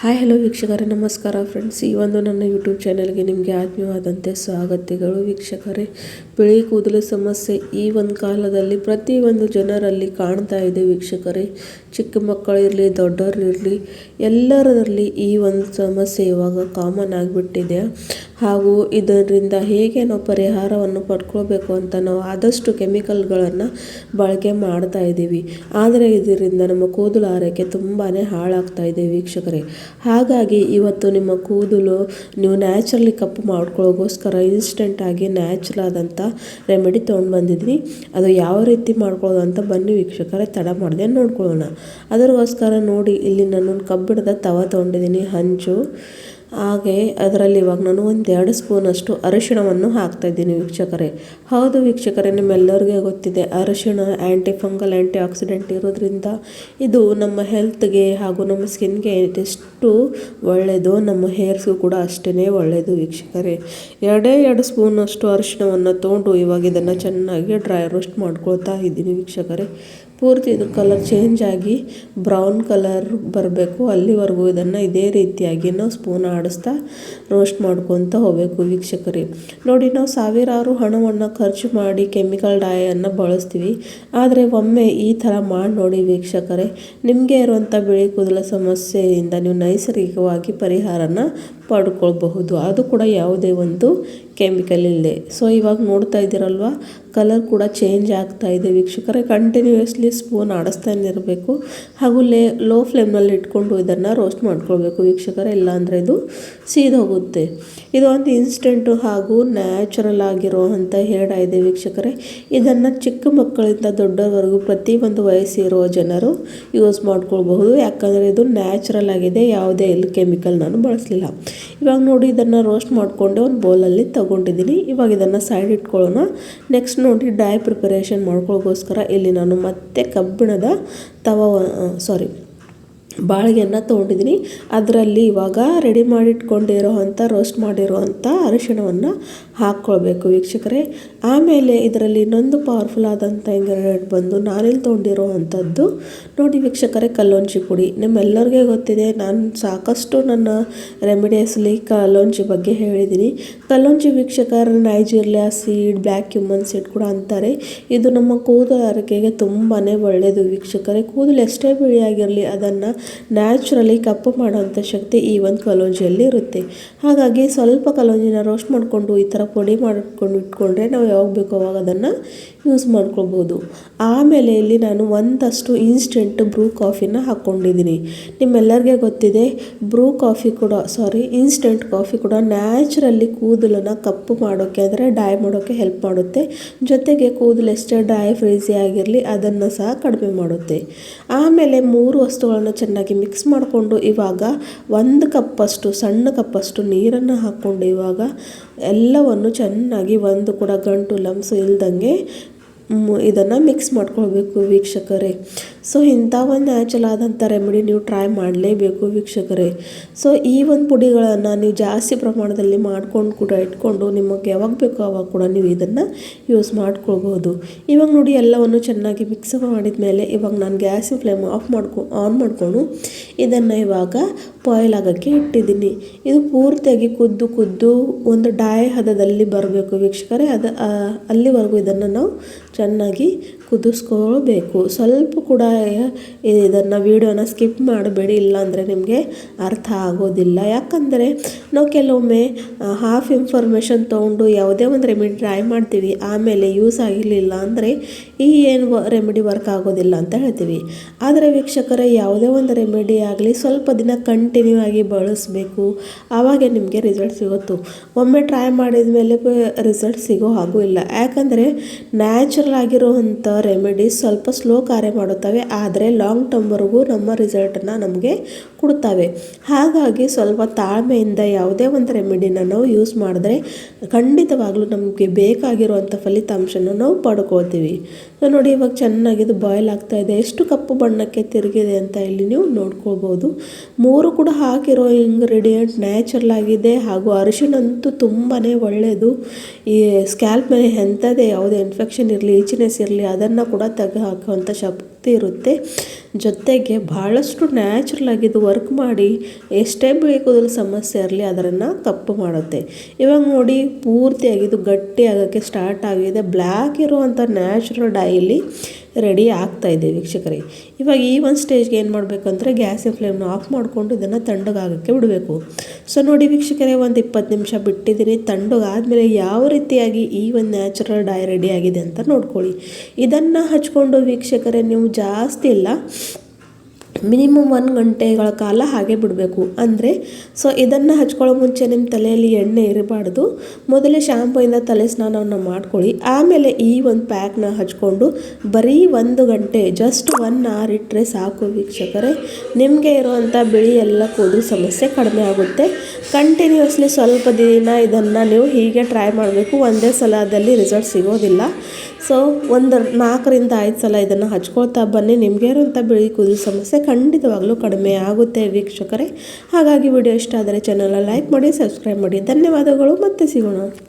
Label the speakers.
Speaker 1: Hi hello ವೀಕ್ಷಕರೇ, ನಮಸ್ಕಾರ friends. ಈ ಒಂದು ನನ್ನ ಯೂಟ್ಯೂಬ್ ಚಾನೆಲ್ಗೆ ನಿಮಗೆ ಆತ್ಮೀಯವಾದಂತೆ ಸ್ವಾಗತಗಳು. ವೀಕ್ಷಕರೇ, ಬಿಳಿ ಕೂದಲು ಸಮಸ್ಯೆ ಈ ಒಂದು ಕಾಲದಲ್ಲಿ ಪ್ರತಿಯೊಂದು ಜನರಲ್ಲಿ ಕಾಣ್ತಾ ಇದೆ ವೀಕ್ಷಕರೇ. ಚಿಕ್ಕ ಮಕ್ಕಳಿರಲಿ, ದೊಡ್ಡವರಿರಲಿ, ಎಲ್ಲರಲ್ಲಿ ಈ ಒಂದು ಸಮಸ್ಯೆ ಇವಾಗ ಕಾಮನ್ ಆಗಿಬಿಟ್ಟಿದೆ. ಹಾಗೂ ಇದರಿಂದ ಹೇಗೆ ನಾವು ಪರಿಹಾರವನ್ನು ಪಡ್ಕೊಳ್ಬೇಕು ಅಂತ ನಾವು ಆದಷ್ಟು ಕೆಮಿಕಲ್ಗಳನ್ನು ಬಳಕೆ ಮಾಡ್ತಾ ಇದ್ದೀವಿ. ಆದರೆ ಇದರಿಂದ ನಮ್ಮ ಕೂದಲು ಆರೈಕೆ ತುಂಬಾ ಹಾಳಾಗ್ತಾ ಇದೆ ವೀಕ್ಷಕರೇ. ಹಾಗಾಗಿ ಇವತ್ತು ನಿಮ್ಮ ಕೂದಲು ನೀವು ನ್ಯಾಚುರಲಿ ಕಪ್ಪು ಮಾಡ್ಕೊಳ್ಳೋಗೋಸ್ಕರ ಇನ್ಸ್ಟೆಂಟಾಗಿ ನ್ಯಾಚುರಲ್ ಆದಂಥ ರೆಮಿಡಿ ತೊಗೊಂಡು ಬಂದಿದ್ದೀನಿ. ಅದು ಯಾವ ರೀತಿ ಮಾಡ್ಕೊಳ್ಳೋದು ಅಂತ ಬನ್ನಿ ವೀಕ್ಷಕರೇ, ತಡ ಮಾಡಿದೆ ನೋಡ್ಕೊಳ್ಳೋಣ. ಅದಕ್ಕೋಸ್ಕರ ನೋಡಿ, ಇಲ್ಲಿ ನಾನು ಕಬ್ಬಿಣದ ತವ ತೊಗೊಂಡಿದ್ದೀನಿ, ಹಂಚು. ಹಾಗೆ ಅದರಲ್ಲಿ ಇವಾಗ ನಾನು 1-2 ಸ್ಪೂನಷ್ಟು ಅರಿಶಿಣವನ್ನು ಹಾಕ್ತಾಯಿದ್ದೀನಿ ವೀಕ್ಷಕರೇ. ಹೌದು ವೀಕ್ಷಕರೇ, ನಿಮ್ಮೆಲ್ಲರಿಗೂ ಗೊತ್ತಿದೆ, ಅರಿಶಿಣ ಆ್ಯಂಟಿ ಫಂಗಲ್, ಆ್ಯಂಟಿ ಆಕ್ಸಿಡೆಂಟ್ ಇರೋದ್ರಿಂದ ಇದು ನಮ್ಮ ಹೆಲ್ತ್ಗೆ ಹಾಗೂ ನಮ್ಮ ಸ್ಕಿನ್ಗೆ ಎಷ್ಟು ಒಳ್ಳೆಯದು, ನಮ್ಮ ಹೇರ್ಸ್ಗೂ ಕೂಡ ಅಷ್ಟೇ ಒಳ್ಳೆಯದು ವೀಕ್ಷಕರೇ. 2 ಸ್ಪೂನಷ್ಟು ಅರಿಶಿಣವನ್ನು ತೊಗೊಂಡು ಇವಾಗ ಇದನ್ನು ಚೆನ್ನಾಗಿ ಡ್ರೈ ರೋಸ್ಟ್ ಮಾಡ್ಕೊಳ್ತಾ ಇದ್ದೀನಿ ವೀಕ್ಷಕರೇ. ಪೂರ್ತಿ ಇದು ಕಲರ್ ಚೇಂಜ್ ಆಗಿ ಬ್ರೌನ್ ಕಲರ್ ಬರಬೇಕು, ಅಲ್ಲಿವರೆಗೂ ಇದನ್ನು ಇದೇ ರೀತಿಯಾಗಿ ನಾವು ಸ್ಪೂನ್ ಆಡಿಸ್ತಾ ರೋಸ್ಟ್ ಮಾಡ್ಕೊತ ಹೋಗಬೇಕು ವೀಕ್ಷಕರೇ. ನೋಡಿ, ನಾವು ಸಾವಿರಾರು ಹಣವನ್ನು ಖರ್ಚು ಮಾಡಿ ಕೆಮಿಕಲ್ ಡೈಯನ್ನು ಬಳಸ್ತೀವಿ. ಆದರೆ ಒಮ್ಮೆ ಈ ಥರ ಮಾಡಿ ನೋಡಿ ವೀಕ್ಷಕರೇ, ನಿಮಗೆ ಇರುವಂಥ ಬಿಳಿ ಕೂದಲ ಸಮಸ್ಯೆಯಿಂದ ನೀವು ನೈಸರ್ಗಿಕವಾಗಿ ಪರಿಹಾರನ ಪಡ್ಕೊಳ್ಬಹುದು. ಅದು ಕೂಡ ಯಾವುದೇ ಒಂದು ಕೆಮಿಕಲ್ ಇಲ್ಲದೆ. ಸೊ ಇವಾಗ ನೋಡ್ತಾ ಇದ್ದೀರಲ್ವ, ಕಲರ್ ಕೂಡ ಚೇಂಜ್ ಆಗ್ತಾ ಇದೆ ವೀಕ್ಷಕರೇ. ಕಂಟಿನ್ಯೂಸ್ಲಿ ಸ್ಪೂನ್ ಆಡಿಸ್ತಾನೆ ಇರಬೇಕು ಹಾಗೂ ಲೋ ಫ್ಲೇಮ್ನಲ್ಲಿ ಇಟ್ಕೊಂಡು ಇದನ್ನು ರೋಸ್ಟ್ ಮಾಡ್ಕೊಳ್ಬೇಕು ವೀಕ್ಷಕರೇ, ಇಲ್ಲಾಂದರೆ ಇದು ಸೀದೋಗುತ್ತೆ. ಇದು ಒಂದು ಇನ್ಸ್ಟೆಂಟು ಹಾಗೂ ನ್ಯಾಚುರಲ್ ಆಗಿರುವಂಥ ಹೇರ್ ಇದೆ ವೀಕ್ಷಕರೇ. ಇದನ್ನು ಚಿಕ್ಕ ಮಕ್ಕಳಿಂದ ದೊಡ್ಡವರೆಗೂ ಪ್ರತಿಯೊಂದು ವಯಸ್ಸಿರುವ ಜನರು ಯೂಸ್ ಮಾಡ್ಕೊಳ್ಬಹುದು. ಯಾಕಂದರೆ ಇದು ನ್ಯಾಚುರಲ್ ಆಗಿದೆ, ಯಾವುದೇ ಇಲ್ಲಿ ಕೆಮಿಕಲ್ ನಾನು ಬಳಸಲಿಲ್ಲ. ಇವಾಗ ನೋಡಿ, ಇದನ್ನು ರೋಸ್ಟ್ ಮಾಡಿಕೊಂಡು ಒಂದು ಬೌಲಲ್ಲಿ ತಗೊಂಡಿದ್ದೀನಿ. ಇವಾಗ ಇದನ್ನು ಸೈಡ್ ಇಟ್ಕೊಳ್ಳೋಣ. ನೆಕ್ಸ್ಟ್ ನೋಡಿ, ಡೈ ಪ್ರಿಪರೇಷನ್ ಮಾಡ್ಕೊಳ್ಳೋಗೋಸ್ಕರ ಇಲ್ಲಿ ನಾನು ಮತ್ತೆ ಕಬ್ಬಿಣದ ಬಾಳಿಗೆಯನ್ನು ತೊಗೊಂಡಿದ್ದೀನಿ. ಅದರಲ್ಲಿ ಇವಾಗ ರೆಡಿ ಮಾಡಿಟ್ಕೊಂಡಿರೋವಂಥ ರೋಸ್ಟ್ ಮಾಡಿರುವಂಥ ಅರಿಶಿಣವನ್ನು ಹಾಕ್ಕೊಳ್ಬೇಕು ವೀಕ್ಷಕರೇ. ಆಮೇಲೆ ಇದರಲ್ಲಿ ಇನ್ನೊಂದು ಪವರ್ಫುಲ್ ಆದಂಥ ಇಂಗ್ರೀಡಿಯೆಂಟ್ ಬಂದು ನಾನಿಲ್ಲಿ ತೊಗೊಂಡಿರೋವಂಥದ್ದು ನೋಡಿ ವೀಕ್ಷಕರೇ, ಕಲ್ಲೊಂಚಿ ಪುಡಿ. ನಿಮ್ಮೆಲ್ಲರಿಗೂ ಗೊತ್ತಿದೆ, ನಾನು ಸಾಕಷ್ಟು ನನ್ನ ರೆಮಿಡೀಸ್ಲಿ ಕಲ್ಲೊಂಚಿ ಬಗ್ಗೆ ಹೇಳಿದ್ದೀನಿ. ಕಲ್ಲೊಂಚಿ ವೀಕ್ಷಕರ ನೈಜೀರಿಯಾ ಸೀಡ್, ಬ್ಲ್ಯಾಕ್ ಕ್ಯುಮನ್ ಸೀಡ್ ಕೂಡ ಅಂತಾರೆ. ಇದು ನಮ್ಮ ಕೂದಲು ಆರೈಕೆಗೆ ತುಂಬಾ ಒಳ್ಳೆಯದು ವೀಕ್ಷಕರೇ. ಕೂದಲು ಎಷ್ಟೇ ಬಿಳಿಯಾಗಿರಲಿ ಅದನ್ನು ನ್ಯಾಚುರಲಿ ಕಪ್ಪು ಮಾಡೋವಂಥ ಶಕ್ತಿ ಈ ಒಂದು ಕಲ್ಲೊಂಜಿಯಲ್ಲಿ ಇರುತ್ತೆ. ಹಾಗಾಗಿ ಸ್ವಲ್ಪ ಕಲ್ಲೊಂಜಿನ ರೋಸ್ಟ್ ಮಾಡಿಕೊಂಡು ಈ ಥರ ಪುಡಿ ಮಾಡಿಕೊಂಡು ಇಟ್ಕೊಂಡ್ರೆ ನಾವು ಯಾವಾಗ ಬೇಕೋ ಅವಾಗ ಅದನ್ನು ಯೂಸ್ ಮಾಡ್ಕೊಳ್ಬೋದು. ಆಮೇಲೆ ಇಲ್ಲಿ ನಾನು ಒಂದಷ್ಟು ಇನ್ಸ್ಟೆಂಟ್ ಬ್ರೂ ಕಾಫಿನ ಹಾಕ್ಕೊಂಡಿದ್ದೀನಿ. ನಿಮ್ಮೆಲ್ಲರಿಗೂ ಗೊತ್ತಿದೆ, ಇನ್ಸ್ಟೆಂಟ್ ಕಾಫಿ ಕೂಡ ನ್ಯಾಚುರಲಿ ಕೂದಲನ್ನು ಕಪ್ಪು ಮಾಡೋಕ್ಕೆ, ಅಂದರೆ ಡೈ ಮಾಡೋಕ್ಕೆ ಹೆಲ್ಪ್ ಮಾಡುತ್ತೆ. ಜೊತೆಗೆ ಕೂದಲು ಎಷ್ಟೇ ಡ್ರೈ ಫ್ರೀಸಿ ಆಗಿರಲಿ ಅದನ್ನು ಸಹ ಕಡಿಮೆ ಮಾಡುತ್ತೆ. ಆಮೇಲೆ 3 ವಸ್ತುಗಳನ್ನು ಚೆನ್ನಾಗಿ ಮಿಕ್ಸ್ ಮಾಡಿಕೊಂಡು ಇವಾಗ 1 ಸಣ್ಣ ಕಪ್ಪಷ್ಟು ನೀರನ್ನು ಹಾಕ್ಕೊಂಡು ಇವಾಗ ಎಲ್ಲವನ್ನು ಚೆನ್ನಾಗಿ ಒಂದು ಕೂಡ ಗಂಟು ಲಮ್ಸು ಇಲ್ದಂಗೆ ಇದನ್ನು ಮಿಕ್ಸ್ ಮಾಡ್ಕೊಳ್ಬೇಕು ವೀಕ್ಷಕರೇ. ಸೊ ಇಂಥ ಒಂದು ನ್ಯಾಚುರಲ್ ಆದಂಥ ರೆಮಿಡಿ ನೀವು ಟ್ರೈ ಮಾಡಲೇಬೇಕು ವೀಕ್ಷಕರೇ. ಸೊ ಈ ಒಂದು ಪುಡಿಗಳನ್ನು ನೀವು ಜಾಸ್ತಿ ಪ್ರಮಾಣದಲ್ಲಿ ಮಾಡ್ಕೊಂಡು ಕೂಡ ಇಟ್ಕೊಂಡು ನಿಮಗೆ ಯಾವಾಗ ಬೇಕೋ ಆವಾಗ ಕೂಡ ನೀವು ಇದನ್ನು ಯೂಸ್ ಮಾಡ್ಕೊಳ್ಬೋದು. ಇವಾಗ ನೋಡಿ, ಎಲ್ಲವನ್ನು ಚೆನ್ನಾಗಿ ಮಿಕ್ಸ್ ಮಾಡಿದ ಮೇಲೆ ಇವಾಗ ನಾನು ಗ್ಯಾಸಿನ ಫ್ಲೇಮ್ ಆನ್ ಮಾಡಿಕೊಂಡು ಇದನ್ನು ಇವಾಗ ಬಾಯ್ಲ್ ಆಗೋಕ್ಕೆ ಇಟ್ಟಿದ್ದೀನಿ. ಇದು ಪೂರ್ತಿಯಾಗಿ ಕುದ್ದು ಒಂದು ಡೈ ಹದದಲ್ಲಿ ಬರಬೇಕು ವೀಕ್ಷಕರೇ. ಅಲ್ಲಿವರೆಗೂ ಇದನ್ನು ನಾವು ಚೆನ್ನಾಗಿ ಕುದಿಸ್ಕೊಳ್ಬೇಕು. ಸ್ವಲ್ಪ ಕೂಡ ಇದನ್ನು ವಿಡಿಯೋನ ಸ್ಕಿಪ್ ಮಾಡಬೇಡಿ, ಇಲ್ಲಾಂದರೆ ನಿಮಗೆ ಅರ್ಥ ಆಗೋದಿಲ್ಲ. ಯಾಕಂದರೆ ನಾವು ಕೆಲವೊಮ್ಮೆ ಹಾಫ್ ಇನ್ಫಾರ್ಮೇಷನ್ ತೊಗೊಂಡು ಯಾವುದೇ ಒಂದು ರೆಮಿಡಿ ಟ್ರೈ ಮಾಡ್ತೀವಿ, ಆಮೇಲೆ ಯೂಸ್ ಆಗಿರಲಿಲ್ಲ ಅಂದರೆ ಏನು ರೆಮಿಡಿ ವರ್ಕ್ ಆಗೋದಿಲ್ಲ ಅಂತ ಹೇಳ್ತೀವಿ. ಆದರೆ ವೀಕ್ಷಕರೇ, ಯಾವುದೇ ಒಂದು ರೆಮಿಡಿ ಆಗಲಿ ಸ್ವಲ್ಪ ದಿನ ಕಂಟಿನ್ಯೂ ಆಗಿ ಬಳಸಬೇಕು, ಆವಾಗ ನಿಮಗೆ ರಿಸಲ್ಟ್ ಸಿಗುತ್ತು. ಒಮ್ಮೆ ಟ್ರೈ ಮಾಡಿದ ಮೇಲೆ ರಿಸಲ್ಟ್ ಸಿಗೋ ಹಾಗೂ ಇಲ್ಲ. ಯಾಕಂದರೆ ನ್ಯಾಚುರಲ್ ಆಗಿರುವಂಥ ರೆಮಿಡೀಸ್ ಸ್ವಲ್ಪ ಸ್ಲೋ ಕಾರ್ಯ ಮಾಡುತ್ತವೆ, ಆದರೆ ಲಾಂಗ್ ಟರ್ಮ್ವರೆಗೂ ನಮ್ಮ ರಿಸಲ್ಟನ್ನು ನಮಗೆ ಕೊಡ್ತವೆ. ಹಾಗಾಗಿ ಸ್ವಲ್ಪ ತಾಳ್ಮೆಯಿಂದ ಯಾವುದೇ ಒಂದು ರೆಮಿಡಿನ ನಾವು ಯೂಸ್ ಮಾಡಿದ್ರೆ ಖಂಡಿತವಾಗ್ಲೂ ನಮಗೆ ಬೇಕಾಗಿರುವಂಥ ಫಲಿತಾಂಶನ ನಾವು ಪಡ್ಕೊಳ್ತೀವಿ. ಸೊ ನೋಡಿ, ಇವಾಗ ಚೆನ್ನಾಗಿದು ಬಾಯ್ಲ್ ಆಗ್ತಾ ಇದೆ. ಎಷ್ಟು ಕಪ್ಪು ಬಣ್ಣಕ್ಕೆ ತಿರುಗಿದೆ ಅಂತ ಇಲ್ಲಿ ನೀವು ನೋಡ್ಕೊಳ್ಬೋದು. 3 ಕೂಡ ಹಾಕಿರೋ ಇಂಗ್ರೀಡಿಯೆಂಟ್ ನ್ಯಾಚುರಲ್ ಆಗಿದೆ ಹಾಗೂ ಅರಿಶಿಣ ಅಂತೂ ತುಂಬಾ ಒಳ್ಳೆಯದು. ಈ ಸ್ಕ್ಯಾಲ್ಪ್ ಮೇಲೆ ಎಂಥದೇ ಯಾವುದೇ ಇನ್ಫೆಕ್ಷನ್ ಇರಲಿ, ಈಚಿನೆಸ್ ಇರಲಿ, ಅದನ್ನು ಕೂಡ ತೆಗೆದು ಹಾಕುವಂಥ ಶಕ್ತಿ ಇರುತ್ತೆ. ಜೊತೆಗೆ ಭಾಳಷ್ಟು ನ್ಯಾಚುರಲ್ ಆಗಿದ್ದು ವರ್ಕ್ ಮಾಡಿ ಎಷ್ಟೇ ಬಿಳಿ ಕೂದಲು ಸಮಸ್ಯೆ ಇರಲಿ ಅದನ್ನು ಕಪ್ಪು ಮಾಡುತ್ತೆ. ಇವಾಗ ನೋಡಿ ಪೂರ್ತಿಯಾಗಿ ಇದು ಗಟ್ಟಿ ಆಗೋಕ್ಕೆ ಸ್ಟಾರ್ಟ್ ಆಗಿದೆ. ಬ್ಲ್ಯಾಕ್ ಇರುವಂಥ ನ್ಯಾಚುರಲ್ ಡೈಲಿ ರೆಡಿ ಆಗ್ತಾಯಿದೆ ವೀಕ್ಷಕರೇ. ಇವಾಗ ಈ ಒಂದು ಸ್ಟೇಜ್ಗೆ ಏನು ಮಾಡಬೇಕಂದ್ರೆ ಗ್ಯಾಸಿನ ಫ್ಲೇಮ್ನ ಆಫ್ ಮಾಡಿಕೊಂಡು ಇದನ್ನು ತಣ್ಣಗಾಗೋಕ್ಕೆ ಬಿಡಬೇಕು. ಸೊ ನೋಡಿ ವೀಕ್ಷಕರೇ, ಒಂದು 20 ನಿಮಿಷ ಬಿಟ್ಟಿದ್ದೀನಿ. ತಣ್ಣಗಾದ್ಮೇಲೆ ಯಾವ ರೀತಿಯಾಗಿ ಈ ಒಂದು ನ್ಯಾಚುರಲ್ ಡೈ ರೆಡಿ ಆಗಿದೆ ಅಂತ ನೋಡ್ಕೊಳ್ಳಿ. ಇದನ್ನು ಹಚ್ಕೊಂಡು ವೀಕ್ಷಕರೇ ನೀವು ಜಾಸ್ತಿ ಇಲ್ಲ, ಮಿನಿಮಮ್ 1 ಗಂಟೆಗಳ ಕಾಲ ಹಾಗೆ ಬಿಡಬೇಕು. ಅಂದರೆ ಸೊ ಇದನ್ನು ಹಚ್ಕೊಳ್ಳೋ ಮುಂಚೆ ನಿಮ್ಮ ತಲೆಯಲ್ಲಿ ಎಣ್ಣೆ ಇರಬಾರ್ದು. ಮೊದಲೇ ಶಾಂಪೂಯಿಂದ ತಲೆ ಸ್ನಾನವನ್ನು ಮಾಡ್ಕೊಳ್ಳಿ. ಆಮೇಲೆ ಈ ಒಂದು ಪ್ಯಾಕ್ನ ಹಚ್ಕೊಂಡು ಬರೀ 1 ಗಂಟೆ ಜಸ್ಟ್ 1 ಅವರ್ ಇಟ್ಟರೆ ಸಾಕು ವೀಕ್ಷಕರೇ. ನಿಮಗೆ ಇರುವಂಥ ಬಿಳಿ ಎಲ್ಲ ಕೂದಲು ಸಮಸ್ಯೆ ಕಡಿಮೆ ಆಗುತ್ತೆ. ಕಂಟಿನ್ಯೂಸ್ಲಿ ಸ್ವಲ್ಪ ದಿನ ಇದನ್ನು ನೀವು ಹೀಗೆ ಟ್ರೈ ಮಾಡಬೇಕು. ಒಂದೇ ಸಲದಲ್ಲಿ ರಿಸಲ್ಟ್ ಸಿಗೋದಿಲ್ಲ. ಸೊ ಒಂದು 4 ರಿಂದ 5 ಸಲ ಇದನ್ನು ಹಚ್ಕೊಳ್ತಾ ಬನ್ನಿ. ನಿಮಗೆ ಇರುವಂಥ ಬಿಳಿ ಕೂದಲು ಸಮಸ್ಯೆ ಖಂಡಿತವಾಗ್ಲೂ ಕಡಿಮೆ ಆಗುತ್ತೆ ವೀಕ್ಷಕರೇ. ಹಾಗಾಗಿ ವಿಡಿಯೋ ಇಷ್ಟ ಆದರೆ ಚಾನಲ್ನ ಲೈಕ್ ಮಾಡಿ, ಸಬ್ಸ್ಕ್ರೈಬ್ ಮಾಡಿ. ಧನ್ಯವಾದಗಳು. ಮತ್ತೆ ಸಿಗೋಣ.